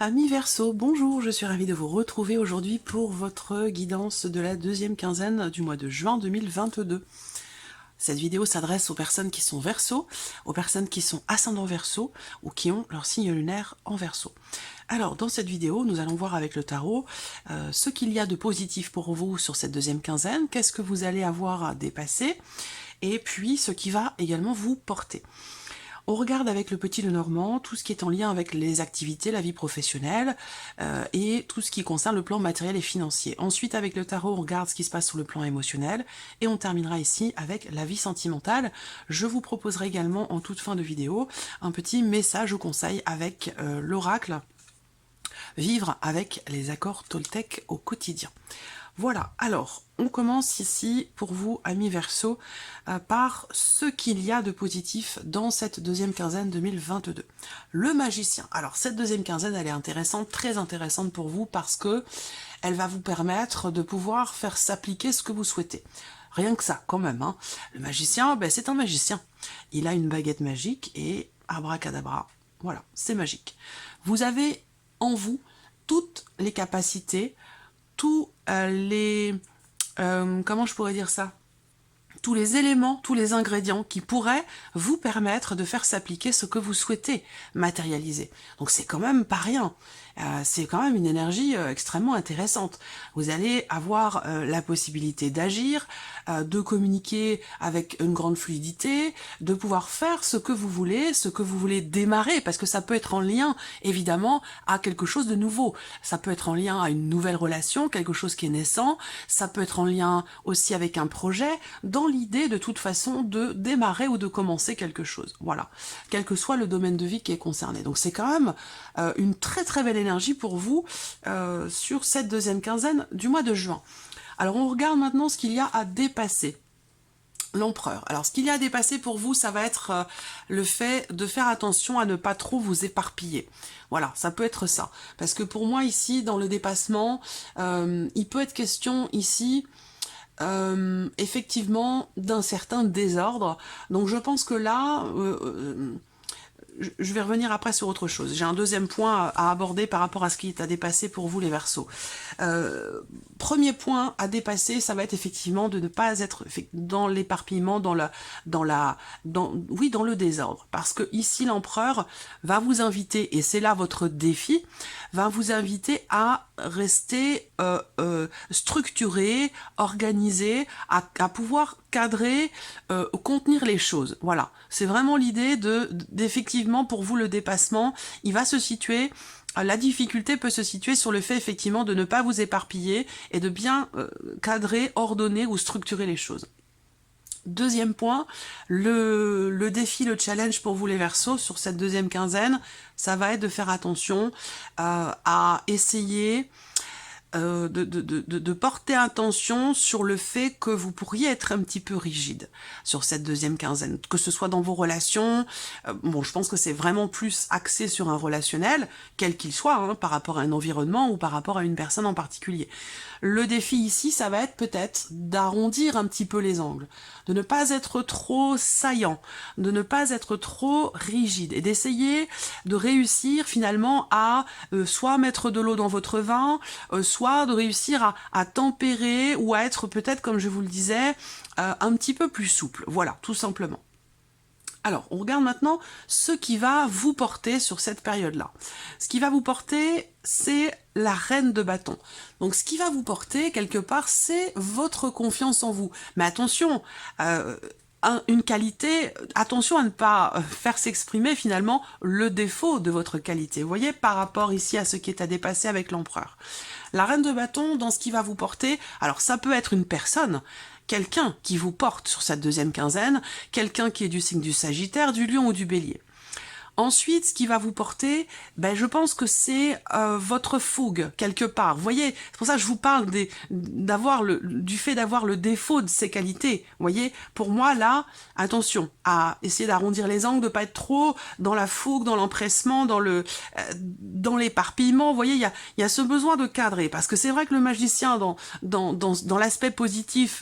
Amis Verseau, bonjour, je suis ravie de vous retrouver aujourd'hui pour votre guidance de la deuxième quinzaine du mois de juin 2022. Cette vidéo s'adresse aux personnes qui sont Verseau, aux personnes qui sont ascendant Verseau ou qui ont leur signe lunaire en Verseau. Alors, dans cette vidéo, nous allons voir avec le tarot ce qu'il y a de positif pour vous sur cette deuxième quinzaine, qu'est-ce que vous allez avoir à dépasser, et puis ce qui va également vous porter. On regarde avec le petit Lenormand tout ce qui est en lien avec les activités, la vie professionnelle et tout ce qui concerne le plan matériel et financier. Ensuite, avec le tarot, on regarde ce qui se passe sur le plan émotionnel et on terminera ici avec la vie sentimentale. Je vous proposerai également en toute fin de vidéo un petit message ou conseil avec l'oracle Vivre avec les accords Toltec au quotidien. Voilà, alors, on commence ici, pour vous, amis Verseau, par ce qu'il y a de positif dans cette deuxième quinzaine 2022. Le magicien. Alors, cette deuxième quinzaine, elle est intéressante, très intéressante pour vous, parce que elle va vous permettre de pouvoir faire s'appliquer ce que vous souhaitez. Rien que ça, quand même. Hein. Le magicien, ben, c'est un magicien. Il a une baguette magique et abracadabra. Voilà, c'est magique. Vous avez en vous toutes les capacités, tous les... comment je pourrais dire ça? Tous les éléments, tous les ingrédients qui pourraient vous permettre de faire s'appliquer ce que vous souhaitez matérialiser. Donc c'est quand même pas rien. C'est quand même une énergie extrêmement intéressante. Vous allez avoir la possibilité d'agir, de communiquer avec une grande fluidité, de pouvoir faire ce que vous voulez démarrer, parce que ça peut être en lien, évidemment, à quelque chose de nouveau. Ça peut être en lien à une nouvelle relation, quelque chose qui est naissant, ça peut être en lien aussi avec un projet, dans l'idée de toute façon de démarrer ou de commencer quelque chose. Voilà, quel que soit le domaine de vie qui est concerné. Donc c'est quand même une très très belle énergie pour vous sur cette deuxième quinzaine du mois de juin. Alors on regarde maintenant ce qu'il y a à dépasser. L'empereur. Alors ce qu'il y a à dépasser pour vous, ça va être le fait de faire attention à ne pas trop vous éparpiller. Voilà, ça peut être ça. Parce que pour moi ici, dans le dépassement, il peut être question ici effectivement d'un certain désordre. Donc je pense que là... je vais revenir après sur autre chose. J'ai un deuxième point à aborder par rapport à ce qui est à dépasser pour vous les Verseaux. Premier point à dépasser, ça va être effectivement de ne pas être dans l'éparpillement, dans le désordre. Parce que ici, l'empereur va vous inviter, et c'est là votre défi, va vous inviter à rester structuré, organisé, à pouvoir cadrer, contenir les choses. Voilà, c'est vraiment l'idée d'effectivement pour vous le dépassement, il va se situer, la difficulté peut se situer sur le fait effectivement de ne pas vous éparpiller et de bien cadrer, ordonner ou structurer les choses. Deuxième point, le défi, le challenge pour vous les Verseaux sur cette deuxième quinzaine, ça va être de faire attention à essayer de porter attention sur le fait que vous pourriez être un petit peu rigide sur cette deuxième quinzaine, que ce soit dans vos relations, bon je pense que c'est vraiment plus axé sur un relationnel, quel qu'il soit, hein, par rapport à un environnement ou par rapport à une personne en particulier. Le défi ici, ça va être peut-être d'arrondir un petit peu les angles, de ne pas être trop saillant, de ne pas être trop rigide et d'essayer de réussir finalement à soit mettre de l'eau dans votre vin, soit de réussir à tempérer ou à être peut-être, comme je vous le disais, un petit peu plus souple. Voilà, tout simplement. Alors, on regarde maintenant ce qui va vous porter sur cette période-là. Ce qui va vous porter, c'est la reine de bâton. Donc, ce qui va vous porter, quelque part, c'est votre confiance en vous. Mais attention, une qualité, attention à ne pas faire s'exprimer finalement le défaut de votre qualité. Vous voyez, par rapport ici à ce qui est à dépasser avec l'empereur. La reine de bâton, dans ce qui va vous porter, alors ça peut être une personne, quelqu'un qui vous porte sur cette deuxième quinzaine, quelqu'un qui est du signe du Sagittaire, du Lion ou du Bélier. Ensuite, ce qui va vous porter, ben, je pense que c'est votre fougue, quelque part. Vous voyez, c'est pour ça que je vous parle du fait d'avoir le défaut de ces qualités. Vous voyez, pour moi, là, attention à essayer d'arrondir les angles, de pas être trop dans la fougue, dans l'empressement, dans l'éparpillement. Vous voyez, il y a ce besoin de cadrer. Parce que c'est vrai que le magicien, dans l'aspect positif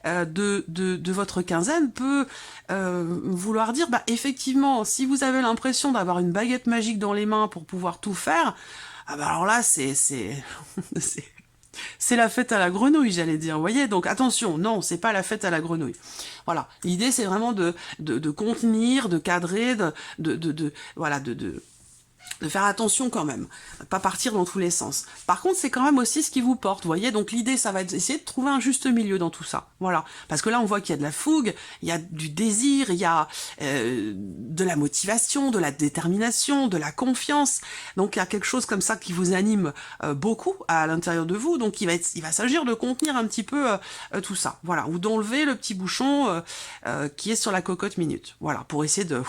de votre quinzaine, peut vouloir dire, bah, effectivement, si vous avez l'impression d'avoir une baguette magique dans les mains pour pouvoir tout faire, ah bah alors là, c'est la fête à la grenouille, j'allais dire, vous voyez. Donc attention, non, c'est pas la fête à la grenouille. Voilà, l'idée c'est vraiment de contenir, de cadrer, voilà, de faire attention quand même, pas partir dans tous les sens. Par contre, c'est quand même aussi ce qui vous porte, vous voyez. Donc l'idée, ça va être d'essayer de trouver un juste milieu dans tout ça. Voilà, parce que là, on voit qu'il y a de la fougue, il y a du désir, il y a de la motivation, de la détermination, de la confiance. Donc il y a quelque chose comme ça qui vous anime beaucoup à l'intérieur de vous. Donc il va s'agir de contenir un petit peu tout ça. Voilà, ou d'enlever le petit bouchon qui est sur la cocotte minute. Voilà, pour essayer de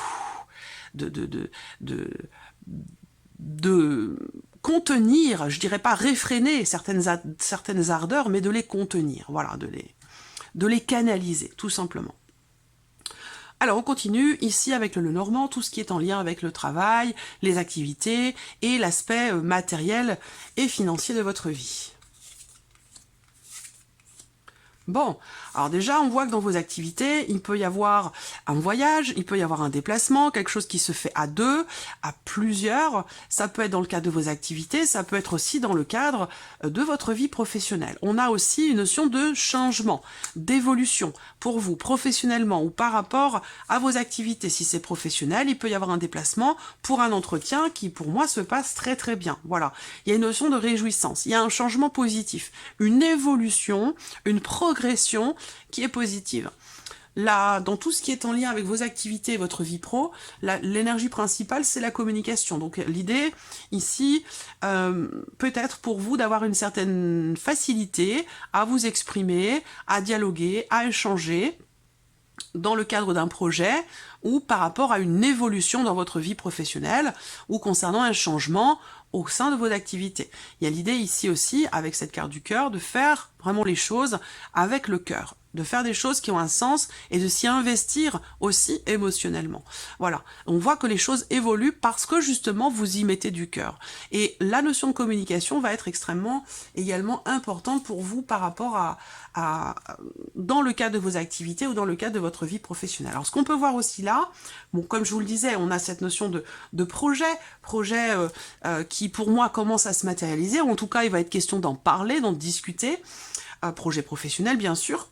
contenir, je dirais pas réfréner certaines ardeurs, mais de les contenir, voilà, de les canaliser, tout simplement. Alors on continue ici avec le Lenormand, tout ce qui est en lien avec le travail, les activités et l'aspect matériel et financier de votre vie. Bon, alors déjà, on voit que dans vos activités, il peut y avoir un voyage, il peut y avoir un déplacement, quelque chose qui se fait à deux, à plusieurs. Ça peut être dans le cadre de vos activités, ça peut être aussi dans le cadre de votre vie professionnelle. On a aussi une notion de changement, d'évolution pour vous, professionnellement ou par rapport à vos activités. Si c'est professionnel, il peut y avoir un déplacement pour un entretien qui, pour moi, se passe très très bien. Voilà, il y a une notion de réjouissance, il y a un changement positif, une évolution, une progression qui est positive. Là, dans tout ce qui est en lien avec vos activités et votre vie pro, l'énergie principale, c'est la communication. Donc l'idée, ici, peut être pour vous d'avoir une certaine facilité à vous exprimer, à dialoguer, à échanger, dans le cadre d'un projet ou par rapport à une évolution dans votre vie professionnelle ou concernant un changement au sein de vos activités. Il y a l'idée ici aussi, avec cette carte du cœur, de faire vraiment les choses avec le cœur, de faire des choses qui ont un sens et de s'y investir aussi émotionnellement. Voilà, on voit que les choses évoluent parce que justement vous y mettez du cœur. Et la notion de communication va être extrêmement également importante pour vous par rapport dans le cadre de vos activités ou dans le cadre de votre vie professionnelle. Alors ce qu'on peut voir aussi là, bon, comme je vous le disais, on a cette notion de projet qui pour moi commence à se matérialiser, ou en tout cas il va être question d'en parler, d'en discuter, projet professionnel bien sûr.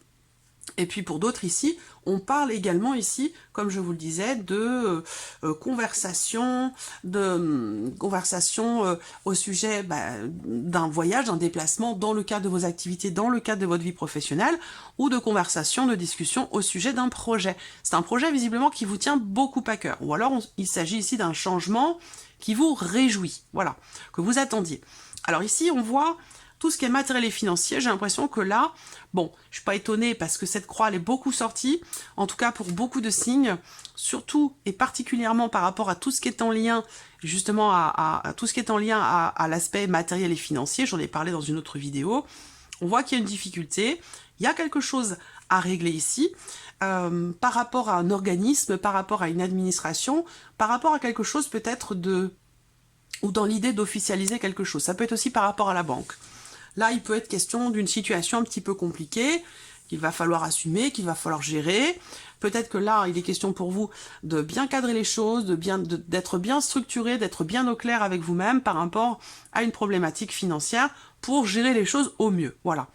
Et puis pour d'autres ici, on parle également ici, comme je vous le disais, de conversation au sujet d'un voyage, d'un déplacement dans le cadre de vos activités, dans le cadre de votre vie professionnelle, ou de conversation, de discussion au sujet d'un projet. C'est un projet visiblement qui vous tient beaucoup à cœur. Ou alors il s'agit ici d'un changement qui vous réjouit, voilà, que vous attendiez. Alors ici, on voit tout ce qui est matériel et financier. J'ai l'impression que là, bon, je suis pas étonnée parce que cette croix, elle est beaucoup sortie, en tout cas pour beaucoup de signes, surtout et particulièrement par rapport à tout ce qui est en lien, justement, à tout ce qui est en lien à l'aspect matériel et financier. J'en ai parlé dans une autre vidéo. On voit qu'il y a une difficulté, il y a quelque chose à régler ici, par rapport à un organisme, par rapport à une administration, par rapport à quelque chose peut-être ou dans l'idée d'officialiser quelque chose. Ça peut être aussi par rapport à la banque. Là, il peut être question d'une situation un petit peu compliquée, qu'il va falloir assumer, qu'il va falloir gérer. Peut-être que là, il est question pour vous de bien cadrer les choses, d'être bien structuré, d'être bien au clair avec vous-même par rapport à une problématique financière pour gérer les choses au mieux. Voilà.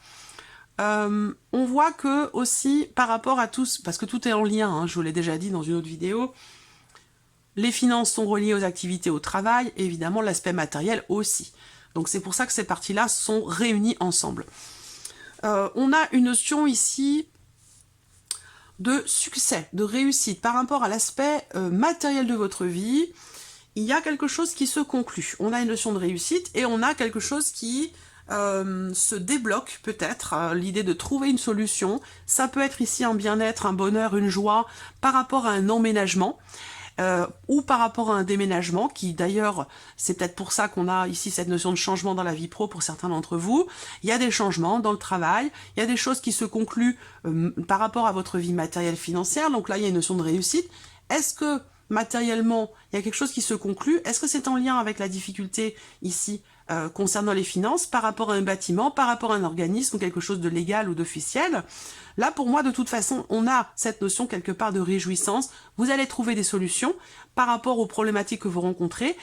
On voit que aussi, par rapport à tous, parce que tout est en lien, hein, je vous l'ai déjà dit dans une autre vidéo, les finances sont reliées aux activités, au travail, et évidemment l'aspect matériel aussi. Donc c'est pour ça que ces parties-là sont réunies ensemble. On a une notion ici de succès, de réussite par rapport à l'aspect matériel de votre vie. Il y a quelque chose qui se conclut. On a une notion de réussite et on a quelque chose qui se débloque peut-être, l'idée de trouver une solution. Ça peut être ici un bien-être, un bonheur, une joie par rapport à un emménagement. Ou par rapport à un déménagement, qui d'ailleurs, c'est peut-être pour ça qu'on a ici cette notion de changement dans la vie pro pour certains d'entre vous. Il y a des changements dans le travail, il y a des choses qui se concluent par rapport à votre vie matérielle financière, donc là il y a une notion de réussite. Est-ce que matériellement, il y a quelque chose qui se conclut? Est-ce que c'est en lien avec la difficulté ici concernant les finances, par rapport à un bâtiment, par rapport à un organisme ou quelque chose de légal ou d'officiel? Là, pour moi, de toute façon, on a cette notion quelque part de réjouissance. Vous allez trouver des solutions par rapport aux problématiques que vous rencontrez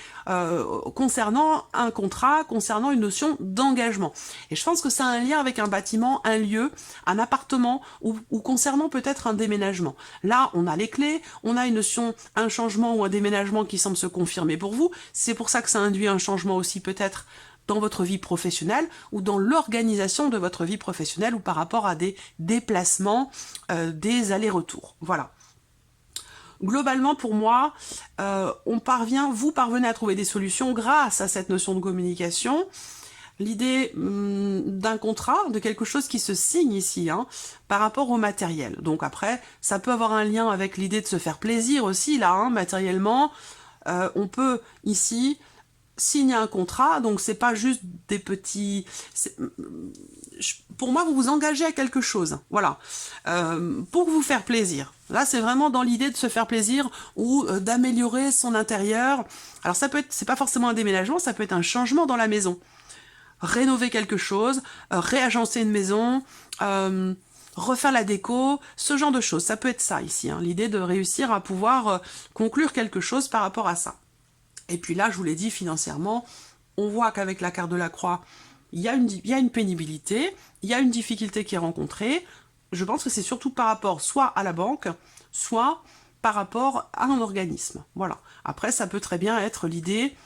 concernant un contrat, concernant une notion d'engagement. Et je pense que ça a un lien avec un bâtiment, un lieu, un appartement ou concernant peut-être un déménagement. Là, on a les clés, on a une notion, un changement ou un déménagement qui semble se confirmer pour vous. C'est pour ça que ça induit un changement aussi peut-être dans votre vie professionnelle ou dans l'organisation de votre vie professionnelle ou par rapport à des déplacements, des allers-retours. Voilà. Globalement, pour moi, vous parvenez à trouver des solutions grâce à cette notion de communication. L'idée d'un contrat, de quelque chose qui se signe ici, par rapport au matériel. Donc après, ça peut avoir un lien avec l'idée de se faire plaisir aussi, là, matériellement. On peut ici signer un contrat, donc c'est pas juste des petits... Pour moi, vous vous engagez à quelque chose, voilà, pour vous faire plaisir. Là, c'est vraiment dans l'idée de se faire plaisir ou d'améliorer son intérieur. Alors ça peut être, c'est pas forcément un déménagement, ça peut être un changement dans la maison. Rénover quelque chose, réagencer une maison, refaire la déco, ce genre de choses. Ça peut être ça ici, l'idée de réussir à pouvoir conclure quelque chose par rapport à ça. Et puis là, je vous l'ai dit, financièrement, on voit qu'avec la carte de la croix, il y a une pénibilité, il y a une difficulté qui est rencontrée. Je pense que c'est surtout par rapport soit à la banque, soit par rapport à un organisme. Voilà. Après, ça peut très bien être l'idée...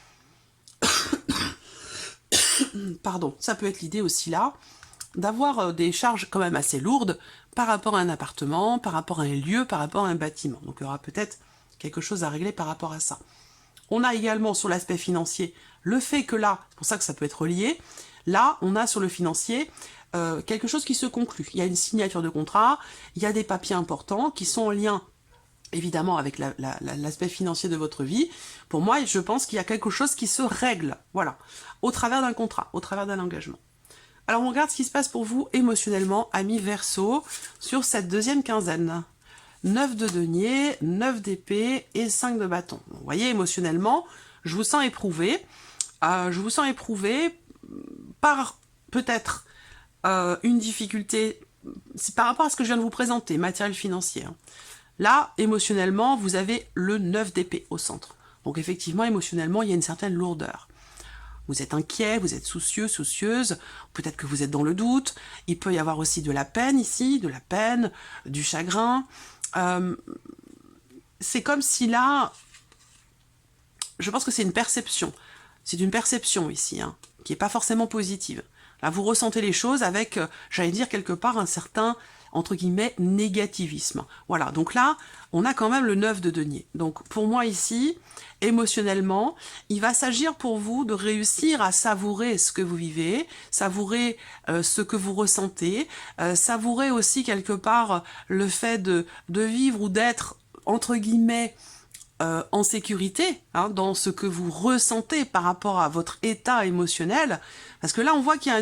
Pardon, ça peut être l'idée aussi là, d'avoir des charges quand même assez lourdes par rapport à un appartement, par rapport à un lieu, par rapport à un bâtiment. Donc il y aura peut-être quelque chose à régler par rapport à ça. On a également sur l'aspect financier le fait que là, c'est pour ça que ça peut être lié, là on a sur le financier quelque chose qui se conclut. Il y a une signature de contrat, il y a des papiers importants qui sont en lien évidemment avec l'aspect financier de votre vie. Pour moi, je pense qu'il y a quelque chose qui se règle, voilà, au travers d'un contrat, au travers d'un engagement. Alors on regarde ce qui se passe pour vous émotionnellement, amis Verseau, sur cette deuxième quinzaine. 9 de denier, 9 d'épée et 5 de bâton. Vous voyez, émotionnellement, je vous sens éprouvé. Je vous sens éprouvé par peut-être une difficulté, c'est par rapport à ce que je viens de vous présenter, matériel financier. Là, émotionnellement, vous avez le 9 d'épée au centre. Donc effectivement, émotionnellement, il y a une certaine lourdeur. Vous êtes inquiet, vous êtes soucieux, soucieuse, peut-être que vous êtes dans le doute. Il peut y avoir aussi de la peine ici, de la peine, du chagrin. C'est comme si là, je pense que c'est une perception. C'est une perception ici, qui n'est pas forcément positive. Là, vous ressentez les choses avec, j'allais dire quelque part, un certain, entre guillemets, négativisme. Voilà, donc là, on a quand même le 9 de denier. Donc pour moi ici, émotionnellement, il va s'agir pour vous de réussir à savourer ce que vous vivez, savourer ce que vous ressentez, savourer aussi quelque part le fait de vivre ou d'être, entre guillemets, en sécurité, dans ce que vous ressentez par rapport à votre état émotionnel, parce que là on voit qu'il y a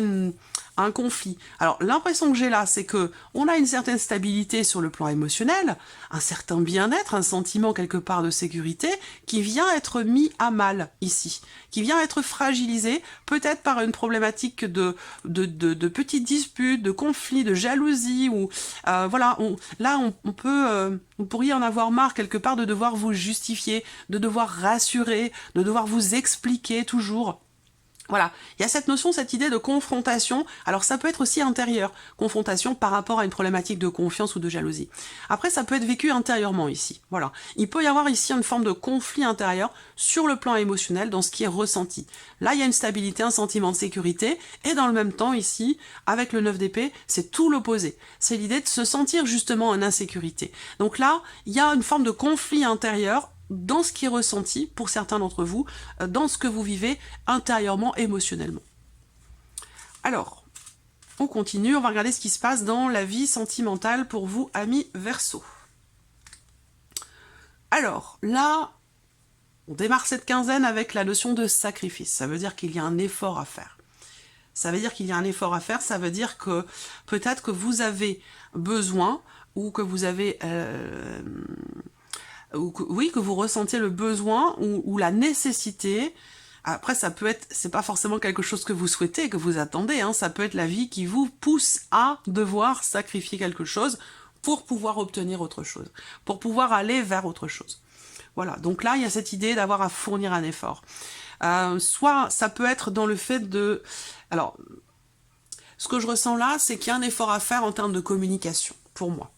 un conflit. Alors l'impression que j'ai là, c'est que on a une certaine stabilité sur le plan émotionnel, un certain bien-être, un sentiment quelque part de sécurité qui vient être mis à mal ici, qui vient être fragilisé, peut-être par une problématique de petites disputes, de conflits, de jalousie, ou voilà, vous pourriez en avoir marre quelque part de devoir vous justifier, de devoir rassurer, de devoir vous expliquer toujours. Voilà, il y a cette notion, cette idée de confrontation. Alors ça peut être aussi intérieur, confrontation par rapport à une problématique de confiance ou de jalousie. Après, ça peut être vécu intérieurement ici. Voilà, il peut y avoir ici une forme de conflit intérieur sur le plan émotionnel dans ce qui est ressenti. Là, il y a une stabilité, un sentiment de sécurité, et dans le même temps ici, avec le 9 d'épée, c'est tout l'opposé. C'est l'idée de se sentir justement en insécurité. Donc là, il y a une forme de conflit intérieur dans ce qui est ressenti pour certains d'entre vous, dans ce que vous vivez intérieurement, émotionnellement. Alors, on continue, on va regarder ce qui se passe dans la vie sentimentale pour vous, amis Verseau. Alors, là, on démarre cette quinzaine avec la notion de sacrifice. Ça veut dire qu'il y a un effort à faire. Ça veut dire qu'il y a un effort à faire, ça veut dire que peut-être que vous avez besoin, ou que vous avez... oui, que vous ressentiez le besoin ou la nécessité Après, ça peut être, c'est pas forcément quelque chose que vous souhaitez, que vous attendez, hein, ça peut être la vie qui vous pousse à devoir sacrifier quelque chose pour pouvoir obtenir autre chose, pour pouvoir aller vers autre chose. Voilà, donc là, il y a cette idée d'avoir à fournir un effort. Soit ça peut être dans le fait de... Alors, ce que je ressens là, c'est qu'il y a un effort à faire en termes de communication, pour moi.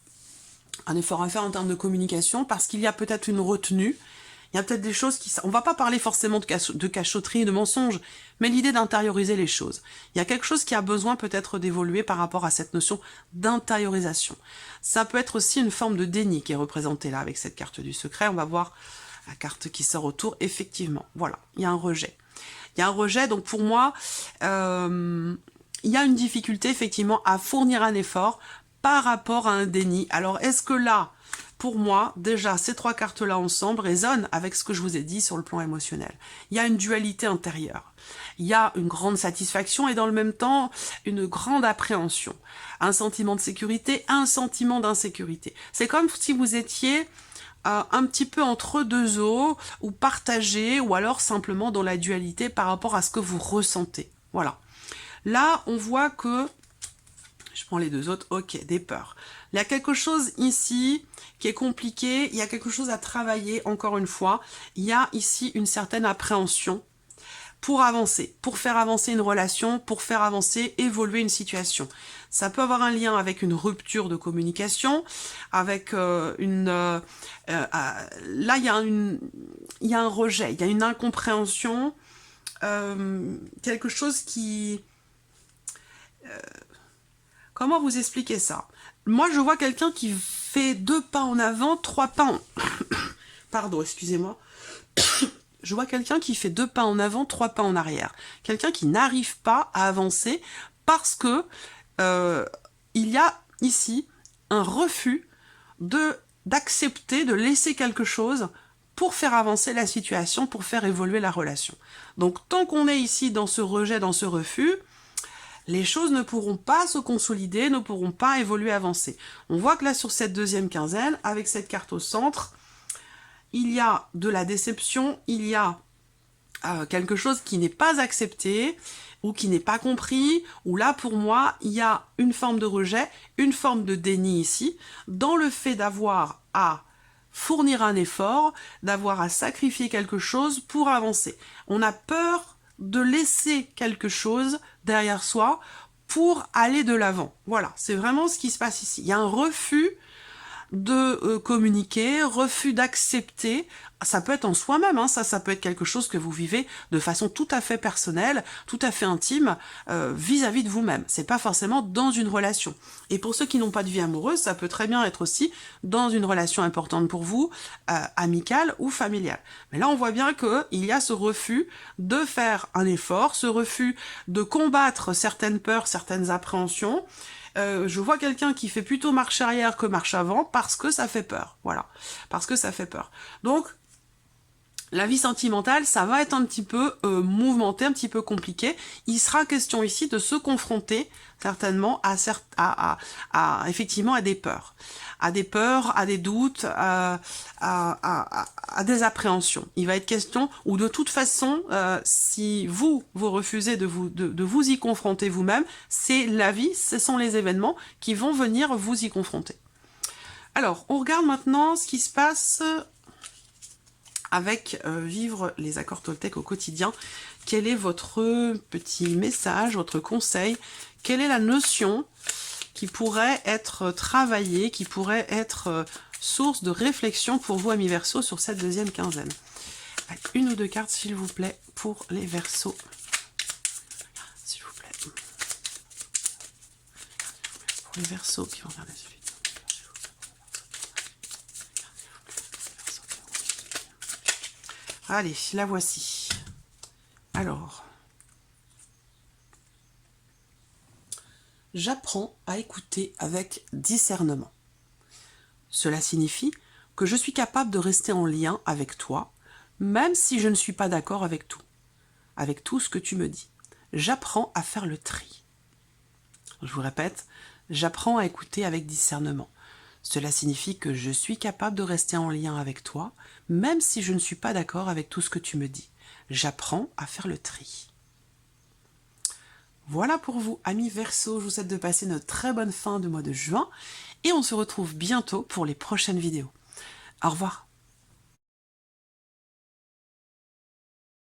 Un effort à faire en termes de communication, parce qu'il y a peut-être une retenue, il y a peut-être des choses qui... On va pas parler forcément de cachotterie, de mensonge, mais l'idée d'intérioriser les choses. Il y a quelque chose qui a besoin peut-être d'évoluer par rapport à cette notion d'intériorisation. Ça peut être aussi une forme de déni qui est représentée là avec cette carte du secret. On va voir la carte qui sort autour. Effectivement, voilà, il y a un rejet. Il y a un rejet, donc pour moi, il y a une difficulté effectivement à fournir un effort par rapport à un déni. Alors, est-ce que là, pour moi, déjà, ces trois cartes-là ensemble résonnent avec ce que je vous ai dit sur le plan émotionnel. Il y a une dualité intérieure. Il y a une grande satisfaction et dans le même temps, une grande appréhension. Un sentiment de sécurité, un sentiment d'insécurité. C'est comme si vous étiez un petit peu entre deux eaux, ou partagé, ou alors simplement dans la dualité par rapport à ce que vous ressentez. Voilà. Là, on voit que... Je prends les deux autres. Ok, des peurs. Il y a quelque chose ici qui est compliqué. Il y a quelque chose à travailler, encore une fois. Il y a ici une certaine appréhension pour avancer, pour faire avancer une relation, pour faire avancer, évoluer une situation. Ça peut avoir un lien avec une rupture de communication, avec là, il y a un rejet, il y a une incompréhension, quelque chose qui... Comment vous expliquer ça? Moi, je vois quelqu'un qui fait 2 pas en avant, 3 pas en... Pardon, excusez-moi. Je vois quelqu'un qui fait 2 pas en avant, 3 pas en arrière. Quelqu'un qui n'arrive pas à avancer parce que il y a ici un refus d'accepter, de laisser quelque chose pour faire avancer la situation, pour faire évoluer la relation. Donc, tant qu'on est ici dans ce rejet, dans ce refus, les choses ne pourront pas se consolider, ne pourront pas évoluer, avancer. On voit que là, sur cette deuxième quinzaine, avec cette carte au centre, il y a de la déception, il y a quelque chose qui n'est pas accepté, ou qui n'est pas compris, ou là, pour moi, il y a une forme de rejet, une forme de déni ici, dans le fait d'avoir à fournir un effort, d'avoir à sacrifier quelque chose pour avancer. On a peur de laisser quelque chose derrière soi pour aller de l'avant. Voilà, c'est vraiment ce qui se passe ici. Il y a un refus de communiquer, refus d'accepter. Ça peut être en soi-même, hein, ça peut être quelque chose que vous vivez de façon tout à fait personnelle, tout à fait intime, vis-à-vis de vous-même. C'est pas forcément dans une relation. Et pour ceux qui n'ont pas de vie amoureuse, ça peut très bien être aussi dans une relation importante pour vous, amicale ou familiale. Mais là, on voit bien qu'il y a ce refus de faire un effort, ce refus de combattre certaines peurs, certaines appréhensions. Je vois quelqu'un qui fait plutôt marche arrière que marche avant parce que ça fait peur. Voilà, parce que ça fait peur. Donc, la vie sentimentale, ça va être un petit peu mouvementé, un petit peu compliqué. Il sera question ici de se confronter certainement effectivement à des peurs. À des doutes, à des appréhensions. Il va être question, ou de toute façon, si vous refusez de vous y confronter vous-même, c'est la vie, ce sont les événements qui vont venir vous y confronter. Alors, on regarde maintenant ce qui se passe avec vivre les accords Toltec au quotidien. Quel est votre petit message, votre conseil? Quelle est la notion qui pourrait être travaillée, qui pourrait être source de réflexion pour vous, amis Verseaux, sur cette deuxième quinzaine? Allez, une ou deux cartes, s'il vous plaît, pour les Verseaux. S'il vous plaît. Pour les Verseaux qui vont regarder celui-là. Allez, la voici. Alors, j'apprends à écouter avec discernement. Cela signifie que je suis capable de rester en lien avec toi, même si je ne suis pas d'accord avec tout ce que tu me dis. J'apprends à faire le tri. Je vous répète, j'apprends à écouter avec discernement. Cela signifie que je suis capable de rester en lien avec toi, même si je ne suis pas d'accord avec tout ce que tu me dis. j'apprends à faire le tri. Voilà pour vous, amis Verseau, je vous souhaite de passer une très bonne fin de mois de juin et on se retrouve bientôt pour les prochaines vidéos. Au revoir.